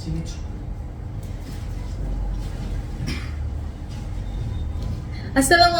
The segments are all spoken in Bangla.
আসসালামু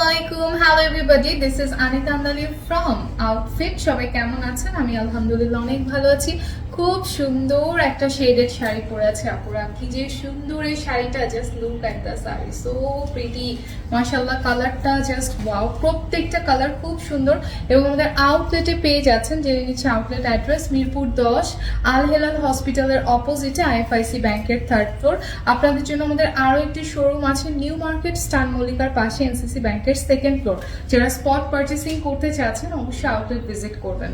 আলাইকুম, hello everybody, this is Anita Andali from outfit. সবাই কেমন আছেন? আমি আলহামদুলিল্লাহ অনেক ভালো আছি। খুব সুন্দর একটা শেডেড শাড়ি পরে আছে আপুরা। কি যে সুন্দর এই শাড়িটা, just look at the sari, so pretty, মাশাআল্লাহ। কালারটা জাস্ট ওয়াও, প্রত্যেকটা কালার খুব সুন্দর। এবং আমাদের আউটলেটে পেয়ে যাচ্ছেন, যে নিচ্ছে আউটলেট অ্যাড্রেস মিরপুর 10, আল হেলাল হসপিটালের অপোজিটে আইএফআইসি ব্যাংকের 3rd ফ্লোর। আপনাদের জন্য আমাদের আরো একটি শোরুম আছে নিউ মার্কেট স্টান মল্লিকার পাশে এনসিসি ব্যাংকের 2nd ফ্লোর। যারা স্পট পারচেসিং করতে চাচ্ছেন অবশ্যই আউটলেট ভিজিট করবেন।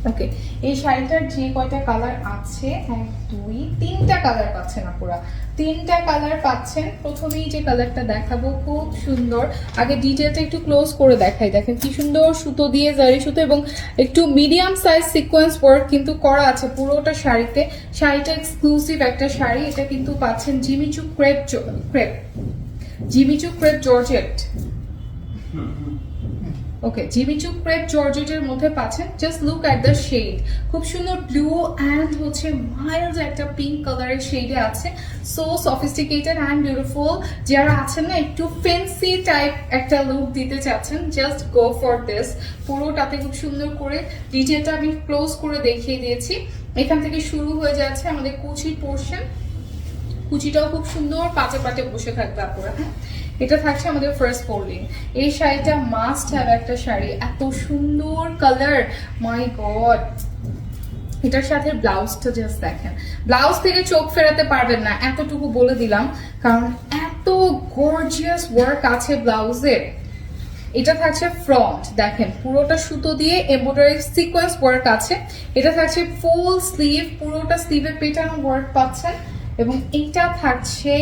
ওকে, এই শাড়িটার যে কয়টা কালার আছে, 1 2 3টা কালার পাচ্ছেন আপুরা, 3টা কালার পাচ্ছেন। প্রথমেই যে কালারটা দেখাবো খুব সুন্দর, আগে ডিটেলটা একটু ক্লোজ করে দেখাই। দেখেন কি সুন্দর সুতো দিয়ে, জারি সুতো এবং একটু মিডিয়াম সাইজ সিকোয়েন্স ওয়ার্ক কিন্তু করা আছে পুরোটা শাড়িতে। শাড়িটা এক্সক্লুসিভ একটা শাড়ি। এটা কিন্তু পাচ্ছেন Jimmy Choo crepe georgette. Okay, Jimmy Choo crepe জর্জেটের মধ্যে পাচ্ছেন। Just look at the shade, খুব সুন্দর ব্লু অ্যান্ড হচ্ছে মাইল্ড একটা পিঙ্ক কালারের শেডে আছে। So sophisticated and beautiful. যারা আছেন না একটু ফ্যান্সি টাইপ একটা লুক দিতে চাচ্ছেন, জাস্ট গো ফর দিস। পুরোটাতে খুব সুন্দর করে ডিটেলটা আমি ক্লোজ করে দেখিয়ে দিয়েছি। এখান থেকে শুরু হয়ে যাচ্ছে আমাদের কুচির পোর্শন। কুচিটাও খুব সুন্দর পাটে পাটে বসে থাকবে আপনারা। হ্যাঁ, এটা থাকছে আমাদের ফার্স্ট ফোল্ডিং। এই শাড়িটা মাস্ট হ্যাভ একটা শাড়ি, এত সুন্দর কালার, মাই গড। এটার সাথে ব্লাউজটা জাস্ট দেখেন, ব্লাউজ থেকে চোখ ফেরাতে পারবেন না, এতটুকু বলে দিলাম, কারণ এত গর্জিয়াস ওয়ার্ক আছে ব্লাউজে। এটা থাকছে ফ্রন্ট, দেখেন পুরোটা সুতো দিয়ে এমব্রয়ডারি সিকোয়েন্স ওয়ার্ক আছে। এটা থাকছে ফুল স্লিভ, পুরোটা স্লিভে পেটানো ওয়ার্ক পাচ্ছেন। এবং এটা থাকছে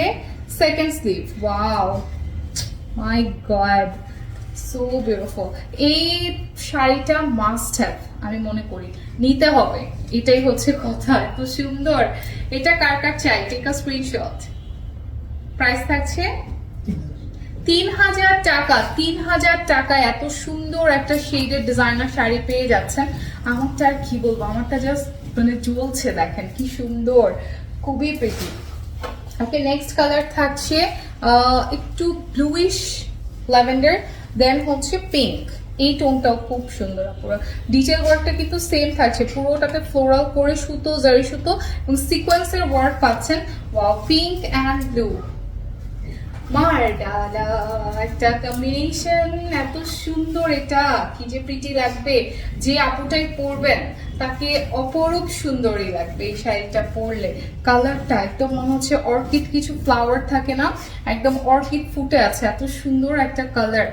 সেকেন্ড স্লিভ। ওয়াও, মাই গড, সো বিউটিফুল। এই শাড়িটা মাস্ট হ্যাভ, আমি মনে করি নিতে হবে, এটাই হচ্ছে কথা। এত সুন্দর, এটা কার কার চাই টেক আ স্ক্রিনশট। প্রাইস থাকছে 3000 টাকা। 3000 টাকায় এত সুন্দর একটা শেডের ডিজাইনার শাড়ি পেয়ে যাচ্ছেন। আমারটা আর কি বলবো, আমারটা জাস্ট মানে জ্বলছে, দেখেন কি সুন্দর, খুবই প্রিটি। ওকে, নেক্সট কালার থাকছে একটু ব্লুইশ ল্যাভেন্ডার, দেন হচ্ছে পিঙ্ক। এই টোনটাও খুব সুন্দর পুরো। ডিটেল ওয়ার্কটা কিন্তু সেম থাকছে, পুরোটাতে ফ্লোরাল করে সুতো, জারি সুতো এবং সিকোয়েন্সের ওয়ার্ক পাচ্ছেন। ওয়াও, পিঙ্ক অ্যান্ড ব্লু, মারডালা একটা কম্বিনেশন, এত সুন্দর। এটা কি যে প্রিটি লাগবে, যে আপুটাই পরবেন তাকে অপরূপ সুন্দরই লাগবে এই শাড়িটা পরলে। কালারটা একদম মনে হচ্ছে অর্কিড, কিছু ফ্লাওয়ার থাকে না, একদম অর্কিড ফুটে আছে, এত সুন্দর একটা কালার।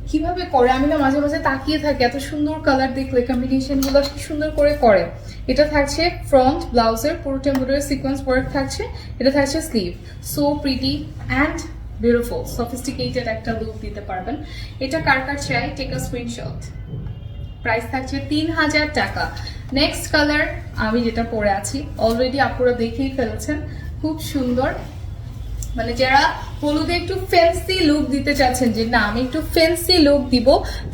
কিভাবে করে আমি না মাঝে মাঝে তাকিয়ে থাকি, এত সুন্দর কালার দেখলে কম্বিনেশন গুলো কি সুন্দর করে করে। এটা থাকছে ফ্রন্ট ব্লাউজের পুরো এমব্রয়ডারি সিকোয়েন্স ওয়ার্ক থাকছে। এটা থাকছে sleeve, so pretty and beautiful, sophisticated একটা লুক দিতে পারবেন। এটা কার কার চাই টেক আ স্ক্রিনশট। প্রাইস থাকছে 3000 টাকা। নেক্সট কালার আমি যেটা পরে আছি অলরেডি আপনারা দেখেই ফেলেছেন, খুব সুন্দর। মানে যারা হলুদে একটু ফ্যান্সি লুক দিতে চাচ্ছেন, যে না আমি একটু ফ্যান্সি লুক দিব,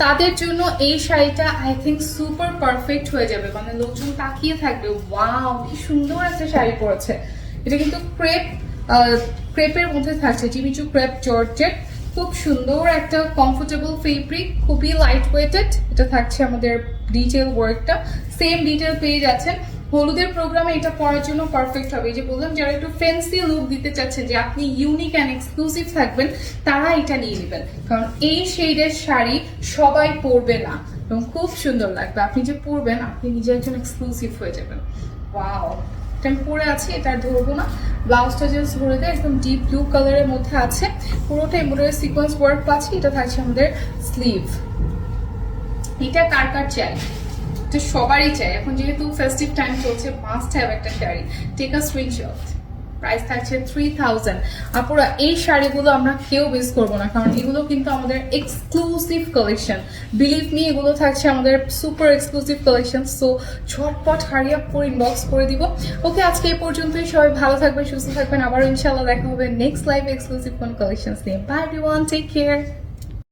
তাদের জন্য এই শাড়িটা আই থিঙ্ক সুপার পারফেক্ট হয়ে যাবে। মানে লোকজন তাকিয়ে থাকবে, ওয়াও কি সুন্দর একটা শাড়ি পরেছে। এটা কিন্তু ক্রেপের মধ্যে থাকছে, জিমিচু ক্রেপ জর্জেট, খুব সুন্দর একটা কমফোর্টেবল ফেব্রিক, খুবই লাইট ওয়েটেড। এটা থাকছে আমাদের ডিটেল ওয়ার্কটা, সেম ডিটেল পেয়ে যাচ্ছেন। হলুদের প্রোগ্রামে এটা পরার জন্য পারফেক্ট হবে। এই যে বললাম, যারা একটু ফ্যান্সি লুক দিতে চাচ্ছেন, যে আপনি ইউনিক অ্যান্ড এক্সক্লুসিভ থাকবেন, তারা এটা নিয়ে নেবেন, কারণ এই শেডের শাড়ি সবাই পরবে না এবং খুব সুন্দর লাগবে। আপনি যে পরবেন, আপনি নিজে একজন এক্সক্লুসিভ হয়ে যাবেন। ওয়াও, আমি পরে আছি, এটা ধরবো না। ব্লাউজটা জাস্ট ধরে দেয়, একদম ডিপ ব্লু কালারের মধ্যে আছে, পুরোটা এমব্রয়ডারি সিকোয়েন্স ওয়ার্ক পাচ্ছি। এটা থাকছে আমাদের স্লিভ। এটা কার কার চাই, এটা সবারই চাই, এখন যেহেতু ফেস্টিভ টাইম চলছে, মাস্ট হ্যাভ একটা sari. Take a screenshot. Price থাকছে 3000। আপুরা এই শাড়িগুলো আমরা কেউ মিস করবো না, কারণ এগুলো কিন্তু আমাদের এক্সক্লুসিভ কালেকশন। বিলিভ মি, এগুলো থাকছে আমাদের সুপার এক্সক্লুসিভ কালেকশন। সো ঝটপট হারি আপ করে ইনবক্স করে দিব। ওকে, আজকে এই পর্যন্তই। সবাই ভালো থাকবেন, সুস্থ থাকবেন। আবার ইনশাল্লাহ দেখা হবে নেক্সট লাইভ এক্সক্লুসিভ কোন কালেকশন নিয়ে। Bye everyone, take care.